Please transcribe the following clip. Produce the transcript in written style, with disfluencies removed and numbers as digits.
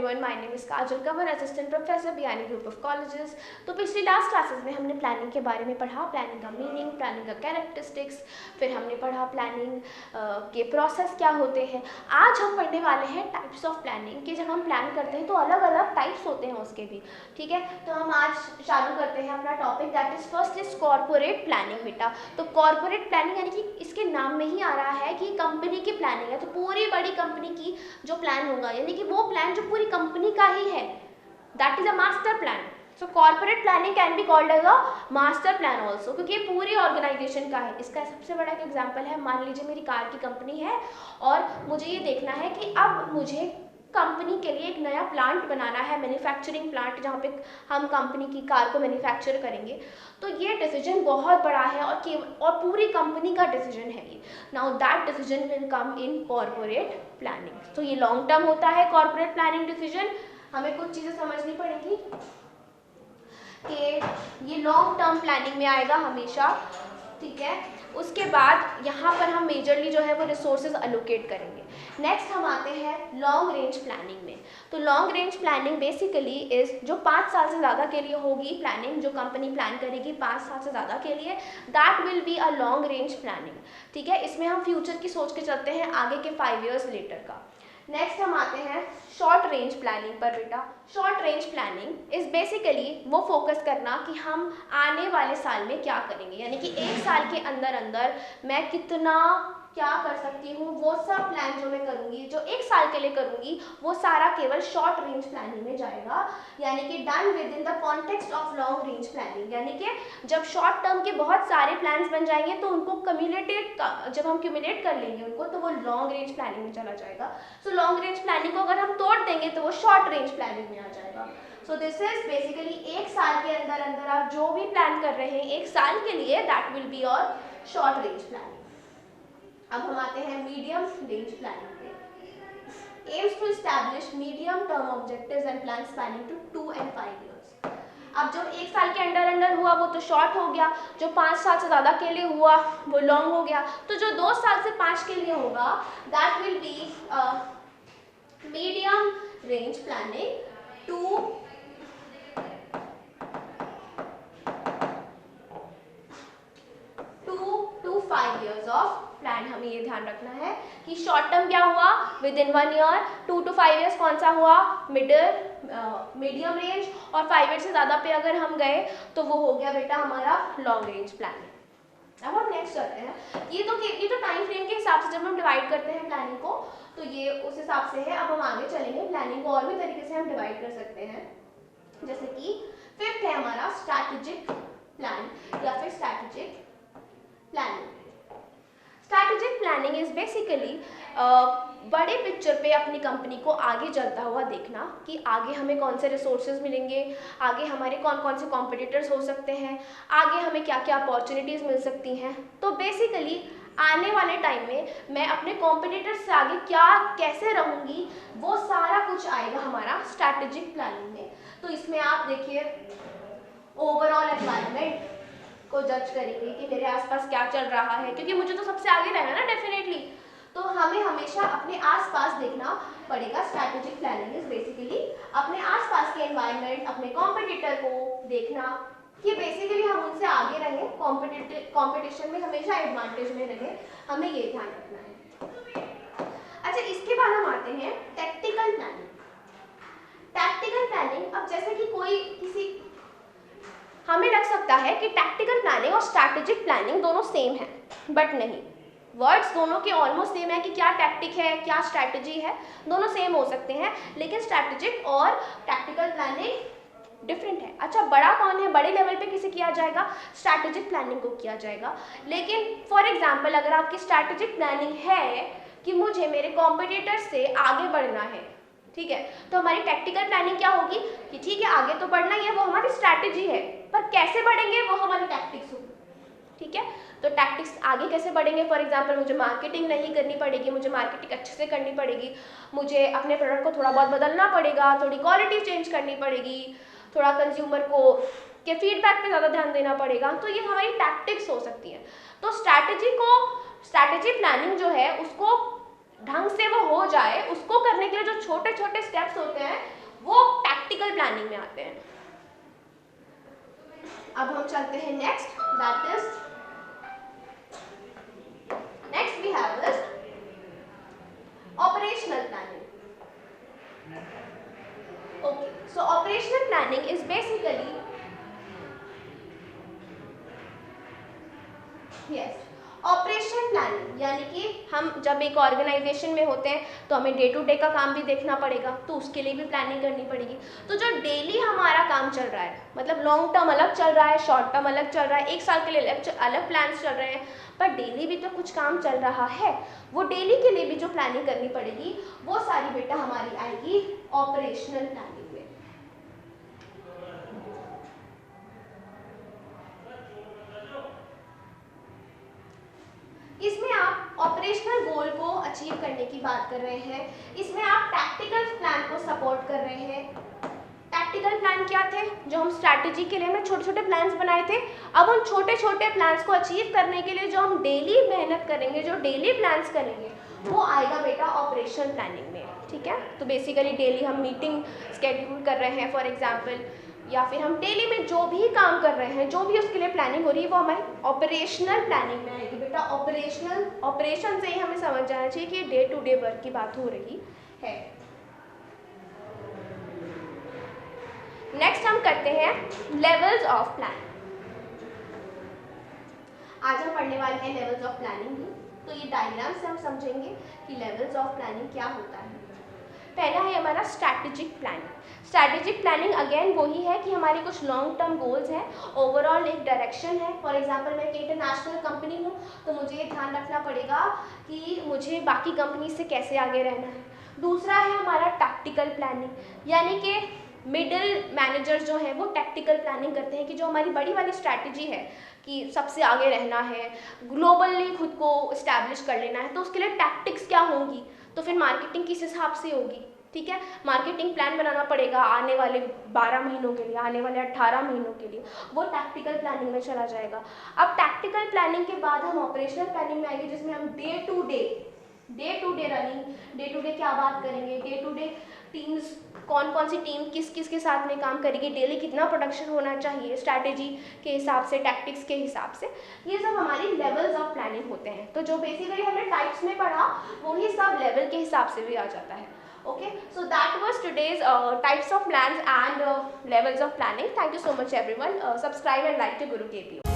everyone, my name is Kajal Kanwar, assistant professor Biyani Group of Colleges। तो पिछली last classes में हमने planning के बारे में पढ़ा, प्लानिंग का मीनिंग, प्लानिंग का कैरेक्टरिस्टिक्स, फिर हमने पढ़ा प्लानिंग के प्रोसेस क्या होते हैं। आज हम पढ़ने वाले हैं टाइप्स ऑफ प्लानिंग कि जब हम प्लान करते हैं तो अलग अलग टाइप्स होते हैं उसके भी, ठीक है। तो हम आज चालू करते हैं अपना topic, that is first is corporate planning बेटा। तो कॉर्पोरेट प्लानिंग यानी कि इसके नाम में ही आ रहा है कि कंपनी की प्लानिंग है, तो पूरी बड़ी कंपनी की जो प्लान होगा यानी कि वो प्लान जो पूरी कंपनी का ही है, that is a master plan. So corporate planning can be called as a master plan also, क्योंकि ये पूरी ऑर्गेनाइजेशन का है। इसका सबसे बड़ा एक एग्जाम्पल है, मान लीजिए मेरी कार की कंपनी है और मुझे ये देखना है कि अब मुझे कंपनी के लिए एक नया प्लांट बनाना है, मैन्युफैक्चरिंग प्लांट, जहाँ पे हम कंपनी की कार को मैन्युफैक्चर करेंगे। तो ये डिसीजन बहुत बड़ा है और पूरी कंपनी का डिसीजन है ये। Now that decision will come in corporate planning. तो ये लॉन्ग टर्म होता है कॉर्पोरेट प्लानिंग डिसीजन। हमें कुछ चीज़ें समझनी पड़ेंगी कि ये लॉन्ग टर्म प्लानिंग में आएगा हमेशा, ठीक है। उसके बाद यहाँ पर हम मेजरली जो है वो रिसोर्सेज अलोकेट करेंगे। नेक्स्ट हम आते हैं लॉन्ग रेंज प्लानिंग में। तो long range planning basically is जो 5 साल से ज़्यादा के लिए होगी प्लानिंग, जो कंपनी प्लान करेगी 5 साल से ज़्यादा के लिए, that will be a long range planning, ठीक है। इसमें हम फ्यूचर की सोच के चलते हैं, आगे के 5 years लेटर का। नेक्स्ट हम आते हैं शॉर्ट रेंज प्लानिंग पर बेटा। Short range planning is basically वो फोकस करना कि हम आने वाले साल में क्या करेंगे, यानी कि 1 साल के अंदर अंदर मैं कितना क्या कर सकती हूँ, वो सब प्लान जो मैं करूँगी, जो 1 साल के लिए करूँगी, वो सारा केवल शॉर्ट रेंज प्लानिंग में जाएगा, यानी कि done with in the context of long range planning. यानी कि जब शॉर्ट टर्म के बहुत सारे प्लान्स बन जाएंगे तो उनको जब हम क्यूमुलेट कर लेंगे उनको, तो वो लॉन्ग रेंज प्लानिंग में चला जाएगा। सो लॉन्ग रेंज प्लानिंग को अगर हम तोड़ देंगे तो वो शॉर्ट रेंज प्लानिंग में आ जाएगा। सो दिस इज बेसिकली 1 साल के अंदर अंदर आप जो भी प्लान कर रहे हैं 1 साल के लिए, that will be your short range planning. अब हम आते हैं मीडियम रेंज प्लानिंग पे। Aims to establish medium term objectives and plan spanning to 2 and 5 years। अब जो 1 साल के अंदर अंदर हुआ वो तो शॉर्ट हो गया, जो 5 साल से ज़्यादा के लिए हुआ वो लॉन्ग हो गया। तो जो 2 साल से 5 के लिए होगा that will be medium range planning to 5 years of plan. हमें ये ध्यान रखना है कि शॉर्ट टर्म क्या हुआ with in 1 year, 2 to 5 years कौन सा हुआ मीडियम रेंज, और 5 years से ज़्यादा पे अगर हम गए तो वो हो गया बेटा हमारा लॉन्ग रेंज प्लानिंग। अब हम नेक्स्ट करते हैं, ये तो टाइम फ्रेम के हिसाब से जब हम डिवाइड करते हैं प्लानिंग को, तो ये उस हिसाब से है। अब हम आगे चलेंगे, प्लानिंग को और भी तरीके से हम डिवाइड कर सकते हैं, जैसे कि 5th है हमारा स्ट्रैटेजिक प्लान या फिर strategic planning. Strategic planning is basically बड़े पिक्चर पे अपनी कंपनी को आगे चलता हुआ देखना कि आगे हमें कौन से रिसोर्सेज मिलेंगे, आगे हमारे कौन कौन से कॉम्पिटिटर्स हो सकते हैं, आगे हमें क्या क्या अपॉर्चुनिटीज़ मिल सकती हैं। तो बेसिकली आने वाले टाइम में मैं अपने कॉम्पिटिटर्स से आगे क्या कैसे रहूँगी, वो सारा कुछ आएगा हमारा स्ट्रैटेजिक प्लानिंग में। तो इसमें आप देखिए ओवरऑल एनवायरनमेंट को जज करेंगे कि मेरे आसपास क्या चल रहा है, क्योंकि मुझे तो सबसे आगे रहना ना डेफिनेटली, तो हमें हमेशा अपने आसपास देखना पड़ेगा। स्ट्रैटेजिक प्लानिंग इज बेसिकली अपने आसपास के एनवायरनमेंट, अपने कॉम्पिटिटर को देखना कि बेसिकली हम उनसे आगे रहें, कॉम्पिटिशन में हमेशा एडवांटेज में रहें, हमें ये ध्यान रखना है। अच्छा, इसके बाद हम आते हैं टैक्टिकल प्लानिंग। टैक्टिकल प्लानिंग, अब जैसे कि हमें लग सकता है कि टैक्टिकल प्लानिंग और स्ट्रैटेजिक प्लानिंग दोनों सेम है, बट नहीं, वर्ड्स दोनों के ऑलमोस्ट सेम है कि क्या टैक्टिक है क्या स्ट्रैटेजी है, दोनों सेम हो सकते हैं, लेकिन स्ट्रैटेजिक और टैक्टिकल प्लानिंग डिफरेंट है। अच्छा, बड़ा कौन है, बड़े लेवल पे किसे किया जाएगा, स्ट्रैटेजिक प्लानिंग को किया जाएगा। लेकिन फॉर एग्जाम्पल अगर आपकी स्ट्रैटेजिक प्लानिंग है कि मुझे मेरे कॉम्पिटिटर से आगे बढ़ना है, ठीक है, तो हमारी टैक्टिकल प्लानिंग क्या होगी कि ठीक है आगे तो बढ़ना ही है, वो हमारी स्ट्रैटेजी है, पर कैसे बढ़ेंगे वो हमारी टैक्टिक्स होगी, ठीक है। तो टैक्टिक्स आगे कैसे बढ़ेंगे, फॉर एग्जांपल मुझे मार्केटिंग नहीं करनी पड़ेगी, मुझे मार्केटिंग अच्छे से करनी पड़ेगी, मुझे अपने प्रोडक्ट को थोड़ा बहुत बदलना पड़ेगा, थोड़ी क्वालिटी चेंज करनी पड़ेगी, थोड़ा कंज्यूमर को के फीडबैक पे ज़्यादा ध्यान देना पड़ेगा, तो ये हमारी टैक्टिक्स हो सकती है। तो स्ट्रैटेजी प्लानिंग जो है उसको ढंग से वो हो जाए, उसको करने के लिए जो छोटे छोटे स्टेप्स होते हैं वो टैक्टिकल प्लानिंग में आते हैं। अब हम चलते हैं next, that is next we have is operational planning. Okay, so operational planning is basically yes, operational planning यानी कि हम जब एक ऑर्गेनाइजेशन में होते हैं तो हमें डे टू डे का काम भी देखना पड़ेगा, तो उसके लिए भी प्लानिंग करनी पड़ेगी। तो जो डेली हमारा काम चल रहा है, मतलब लॉन्ग टर्म अलग चल रहा है, शॉर्ट टर्म अलग चल रहा है, एक साल के लिए अलग प्लान्स चल रहे हैं, पर डेली भी तो कुछ काम चल रहा है, वो डेली के लिए भी जो प्लानिंग करनी पड़ेगी वो सारी बेटा हमारी आएगी ऑपरेशनल प्लानिंग में। इसमें आप ऑपरेशनल गोल को अचीव करने की बात कर रहे हैं, इसमें आप टैक्टिकल प्लान को सपोर्ट कर रहे हैं। टैक्टिकल प्लान क्या थे? जो हम स्ट्रैटेजी के लिए हमने छोटे छोटे प्लान्स बनाए थे, अब हम छोटे छोटे प्लान्स को अचीव करने के लिए जो हम डेली मेहनत करेंगे, जो डेली प्लान्स करेंगे, वो आएगा बेटा ऑपरेशनल प्लानिंग में। ठीक है, तो बेसिकली डेली हम मीटिंग स्केड्यूल कर रहे हैं फॉर एग्जाम्पल, या फिर हम डेली में जो भी काम कर रहे हैं, जो भी उसके लिए प्लानिंग हो रही है, वो हमारी ऑपरेशनल प्लानिंग में आएगी बेटा। ऑपरेशनल, ऑपरेशन से ही हमें समझ जाना चाहिए कि डे टू डे वर्क की बात हो रही है। नेक्स्ट हम करते हैं लेवल्स ऑफ प्लान। आज हम पढ़ने वाले हैं लेवल्स ऑफ प्लानिंग ही, तो ये डायग्राम से हम समझेंगे कि लेवल्स ऑफ प्लानिंग क्या होता है। पहला है हमारा strategic planning. Strategic planning again वही है कि हमारी कुछ लॉन्ग टर्म गोल्स हैं, ओवरऑल एक डायरेक्शन है। फॉर एग्जांपल मैं एक इंटरनेशनल कंपनी हूँ, तो मुझे ये ध्यान रखना पड़ेगा कि मुझे बाकी कंपनी से कैसे आगे रहना है। दूसरा है हमारा टैक्टिकल प्लानिंग, यानी कि मिडिल मैनेजर जो है वो टैक्टिकल प्लानिंग करते हैं कि जो हमारी बड़ी वाली स्ट्रैटेजी है कि सबसे आगे रहना है, ग्लोबली खुद को इस्टेब्लिश कर लेना है, तो उसके लिए टैक्टिक्स क्या होंगी, तो फिर मार्केटिंग किस हिसाब से होगी। ठीक है, मार्केटिंग प्लान बनाना पड़ेगा आने वाले 12 महीनों के लिए, आने वाले 18 महीनों के लिए, वो टैक्टिकल प्लानिंग में चला जाएगा। अब टैक्टिकल प्लानिंग के बाद हम ऑपरेशनल प्लानिंग में आएंगे, जिसमें हम day to day running, day to day क्या बात करेंगे, डे टू डे टीम्स, कौन कौन सी टीम किस किस के साथ में काम करेगी, डेली कितना प्रोडक्शन होना चाहिए स्ट्रैटेजी के हिसाब से, टैक्टिक्स के हिसाब से, ये सब हमारी लेवल्स ऑफ प्लानिंग होते हैं। तो जो बेसिकली हमने टाइप्स में पढ़ा वही सब लेवल के हिसाब से भी आ जाता है। Okay, so that was today's types of plans and levels of planning. Thank you so much everyone. Subscribe and like to Guru KPO.